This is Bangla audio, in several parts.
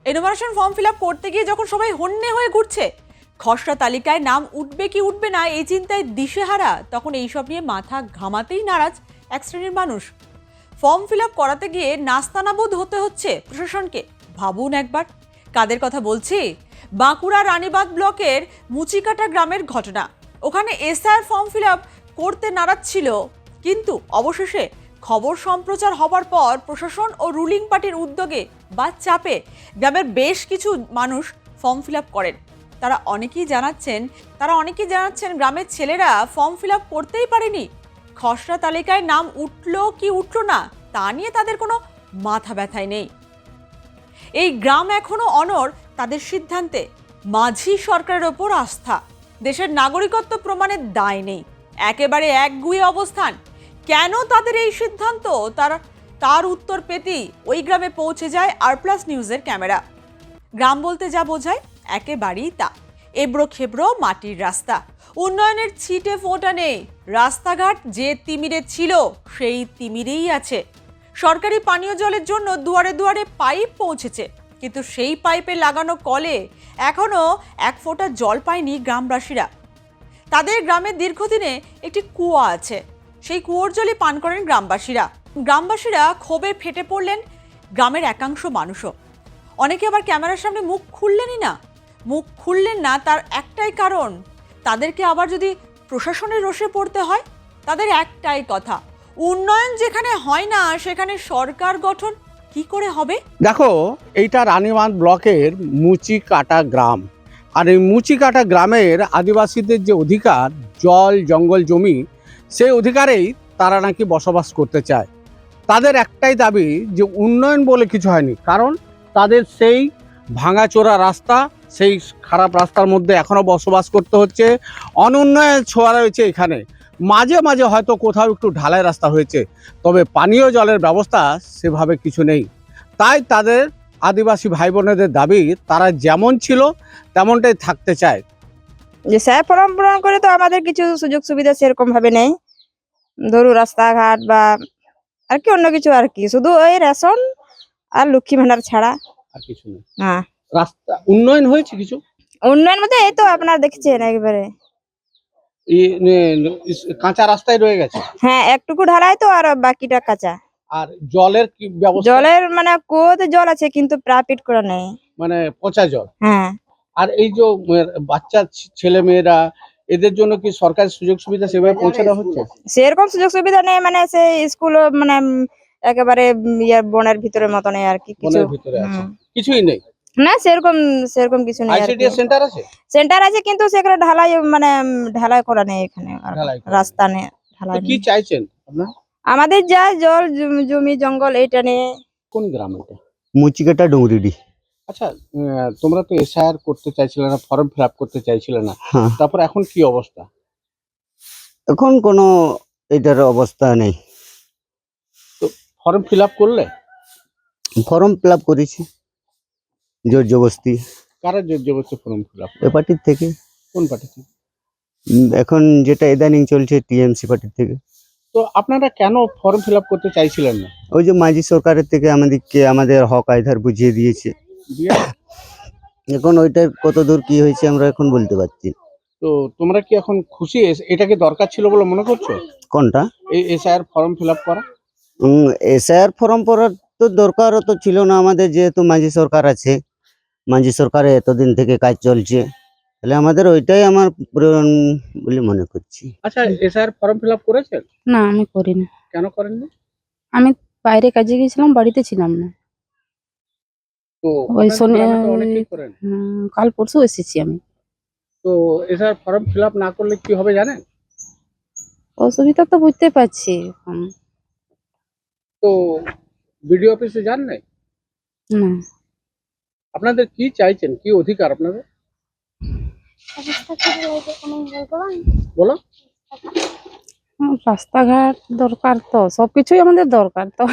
এনুমারেশন ফর্ম ফিল আপ করতে গিয়ে যখন সবাই হন্যে হয়ে ঘুরছে, খসড়া তালিকায় নাম উঠবে কি উঠবে না এই চিন্তায় দিশেহারা, তখন এইসব নিয়ে মাথা ঘামাতেই নারাজ এক শ্রেণীর মানুষ। ফর্ম ফিল আপ করাতে গিয়ে নাস্তানাবুদ হতে হচ্ছে প্রশাসনকে। ভাবুন একবার কাদের কথা বলছি। বাঁকুড়া রানীবাঁধ ব্লকের মুচিকাটা গ্রামের ঘটনা। ওখানে এসআর ফর্ম ফিল আপ করতে নারাজ ছিল, কিন্তু অবশেষে খবর সম্প্রচার হবার পর প্রশাসন ও রুলিং পার্টির উদ্যোগে বা চাপে গ্রামের বেশ কিছু মানুষ ফর্ম ফিল আপ করেন। তারা অনেকেই জানাচ্ছেন গ্রামের ছেলেরা ফর্ম ফিল আপ করতেই পারেনি। খসড়া তালিকায় নাম উঠলো কি উঠলো না তা নিয়ে তাদের কোনো মাথা ব্যথাই নেই। এই গ্রাম এখনো অনড় তাদের সিদ্ধান্তে। মাঝি সরকারের ওপর আস্থা, দেশের নাগরিকত্ব প্রমাণের দায় নেই, একেবারে একগুঁয়ে অবস্থান। কেন তাদের এই সিদ্ধান্ত, তার উত্তর পেতেই ওই গ্রামে পৌঁছে যায় আর+ নিউজের ক্যামেরা। গ্রাম বলতে যা বোঝায় একেবারেই তা। এবড়ো খেবড়ো মাটির রাস্তা, উন্নয়নের ছিটে ফোঁটা নেই। রাস্তাঘাট যে তিমিরে ছিল সেই তিমিরেই আছে। সরকারি পানীয় জলের জন্য দুয়ারে দুয়ারে পাইপ পৌঁছেছে, কিন্তু সেই পাইপে লাগানো কলে এখনো এক ফোঁটা জল পায়নি গ্রামবাসীরা। তাদের গ্রামে দীর্ঘদিনে একটি কুয়া আছে, সেই কুয়োর জলই পান করেন গ্রামবাসীরা ক্ষোভে ফেটে পড়লেন গ্রামের একাংশ মানুষও। অনেকে আবার ক্যামেরার সামনে মুখ খুললেন না, তার একটাই কারণ, তাদেরকে আবার যদি প্রশাসনের রোষে পড়তে হয়। তাদের একটাই কথা, উন্নয়ন যেখানে হয় না সেখানে সরকার গঠন কি করে হবে। দেখো, এইটা রানীবাঁধ ব্লকের মুচিকাটা গ্রাম। আর এই মুচিকাটা গ্রামের আদিবাসীদের যে অধিকার, জল জঙ্গল জমি, সেই অধিকারেই তারা নাকি বসবাস করতে চায়। তাদের একটাই দাবি যে উন্নয়ন বলে কিছু হয়নি, কারণ তাদের সেই ভাঙাচোরা রাস্তা, সেই খারাপ রাস্তার মধ্যে এখনও বসবাস করতে হচ্ছে। অনুন্নয়ন ছোঁয়া রয়েছে এখানে। মাঝে মাঝে হয়তো কোথাও একটু ঢালাই রাস্তা হয়েছে, তবে পানীয় জলের ব্যবস্থা সেভাবে কিছু নেই। তাই তাদের আদিবাসী ভাই বোনেদের দাবি, তারা যেমন ছিল তেমনটাই থাকতে চায়। যে স্যার ফর্ম পূরণ করে তো আমাদের কিছু সুযোগ সুবিধা সেরকম ভাবে নেই, ধরু রাস্তাঘাট বা আর কি অন্য কিছু, আর কি শুধু ওই রেশন আর লক্ষ্মী ভান্ডার ছাড়া আর কিছু নেই। হ্যাঁ, রাস্তা উন্নয়ন হয়েছে কিছু? উন্নয়ন মধ্যে এই তো আপনার দেখছেন একবারে কাঁচা রাস্তায় রয়ে গেছে। হ্যাঁ, একটুকু ঢালাই তো, আর বাকিটা কাঁচা। আর জলের কি ব্যবস্থা? জলের মানে কুয়োতে জল আছে, কিন্তু প্রাইভেট করে নেই, মানে পচা জল। হ্যাঁ। আর এই যে বাচ্চা ছেলে মেয়েরা, এদের জন্য কি সরকারি সুযোগ সুবিধা সেভাবে পৌঁছে দেওয়া হচ্ছে? সেরকম সুযোগ সুবিধা নেই, মানে সেই স্কুল মানে একেবারে বনের ভিতরের মতনই আর কি, কিছু বনের ভিতরে আছে, কিছুই নেই। না, সেরকম কিছু নেই। আইসিডিএস সেন্টার আছে? সেন্টার আছে, কিন্তু সেখানে ঢালাই করা নেই এখানে, ঢালাই করা রাস্তা নেই, ঢালাই কি নেই। চাইছেন আপনারা? আমাদের যা জল জমি জঙ্গল এইটা নিয়ে। কোন গ্রাম এটা? মুচিকাটা ডুংরিডি। আচ্ছা, তোমরা তো এসআইআর করতে চাইছিলে না, ফর্ম ফিল আপ করতে চাইছিলে না, হ্যাঁ, তারপর এখন কি অবস্থা? এখন কোনো এটার অবস্থা নেই। তো ফর্ম ফিল আপ করলে? ফর্ম ফিল আপ করেছি জোর জবস্তি। কারা জোর জবরদস্তি ফর্ম ফিল আপ? এ পার্টির থেকে। কোন পার্টি থেকে? এখন যেটা ইদানিং চলছে টিএমসি পার্টির থেকে। তো আপনারা কেন ফর্ম ফিল আপ করতে চাইছিলেন না? ওই যে মাঝি সরকারের থেকে আমাদের হক আইধার বুঝিয়ে দিয়েছে। এখন ওইটার কত দূর কি হয়েছে আমরা এখন বলতে পারছি। তো তোমরা কি এখন খুশি? এটা কি দরকার ছিল বলে মনে করছো? কোনটা? এই এসআইআর ফর্ম ফিল আপ করা? এসআইআর ফর্ম পড়ার তো দরকারও তো ছিল না আমাদের, যেহেতু মাঝি সরকার আছে। মাঝি সরকারে এতদিন থেকে কাজ চলছে, তাহলে আমাদের ওইটাই আমার প্রয়োজন বলে মনে করছি। আচ্ছা, এসআইআর ফর্ম ফিল আপ করেছেন? না, আমি করিনি। কেন করেননি? আমি বাইরে কাজে গেছিলাম, বাড়িতে ছিলাম না। তো ওই আপনাদের গ্রামে তো অনেকেই করেন। কাল পরশু এসেছি আমি। তো এসআইআর ফর্ম ফিল আপ না করলে কি হবে জানেন? অসুবিধা তো বুঝতে পারছি। তো বিডিও অফিসে যান নাই? না, আপনাদের কি চাইছেন, কি অধিকার আপনাদের? বলো। রাস্তাঘাট দরকার, তো সবকিছুই আমাদের দরকার, তো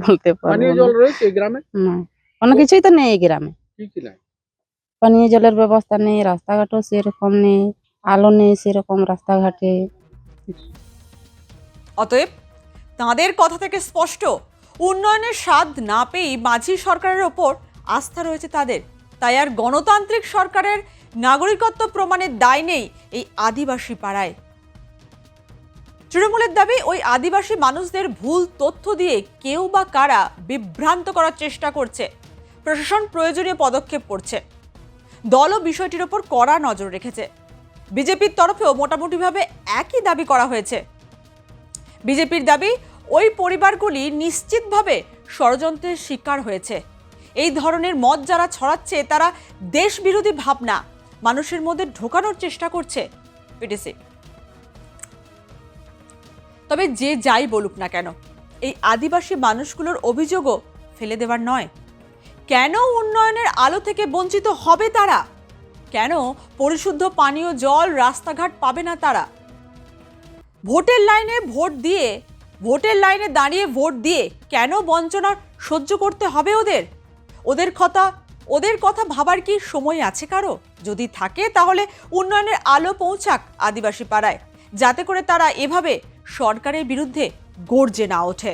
বলতে পারবো পানীয় না। জল রয়েছে এই গ্রামে? না, কোনো কিছুই তো নেই এই গ্রামে। কি কি নাই? পানীয় জলের ব্যবস্থা নেই, রাস্তাঘাটও সেরকম নেই, আলো নেই সেরকম রাস্তাঘাটে। অতএব তাঁদের কথা থেকে স্পষ্ট, উন্নয়নের স্বাদ না পেয়েই মাঝি সরকারের ওপর আস্থা রয়েছে তাদের। তাই আর গণতান্ত্রিক সরকারের নাগরিকত্ব প্রমাণের দায় নেই এই আদিবাসী পাড়ায়। তৃণমূলের দাবি, ওই আদিবাসী মানুষদের ভুল তথ্য দিয়ে কেউ বা কারা বিভ্রান্ত করার চেষ্টা করছে। প্রশাসন প্রয়োজনীয় পদক্ষেপ করছে। দলও বিষয়টির ওপর কড়া নজর রেখেছে। বিজেপির তরফেও মোটামুটিভাবে একই দাবি করা হয়েছে। বিজেপির দাবি, ওই পরিবারগুলি নিশ্চিতভাবে ষড়যন্ত্রের শিকার হয়েছে। এই ধরনের মত যারা ছড়াচ্ছে তারা দেশবিরোধী ভাবনা মানুষের মধ্যে ঢোকানোর চেষ্টা করছে পিটিসি। তবে যে যাই বলুক না কেন, এই আদিবাসী মানুষগুলোর অভিযোগও ফেলে দেওয়ার নয়। কেন উন্নয়নের আলো থেকে বঞ্চিত হবে তারা? কেন পরিশুদ্ধ পানীয় জল, রাস্তাঘাট পাবে না তারা? ভোটের লাইনে দাঁড়িয়ে ভোট দিয়ে কেন বঞ্চনা সহ্য করতে হবে ওদের? ওদের কথা ভাবার কি সময় আছে কারো? যদি থাকে তাহলে উন্নয়নের আলো পৌঁছাক আদিবাসী পাড়ায়, যাতে করে তারা এভাবে সরকারের বিরুদ্ধে গর্জে না ওঠে।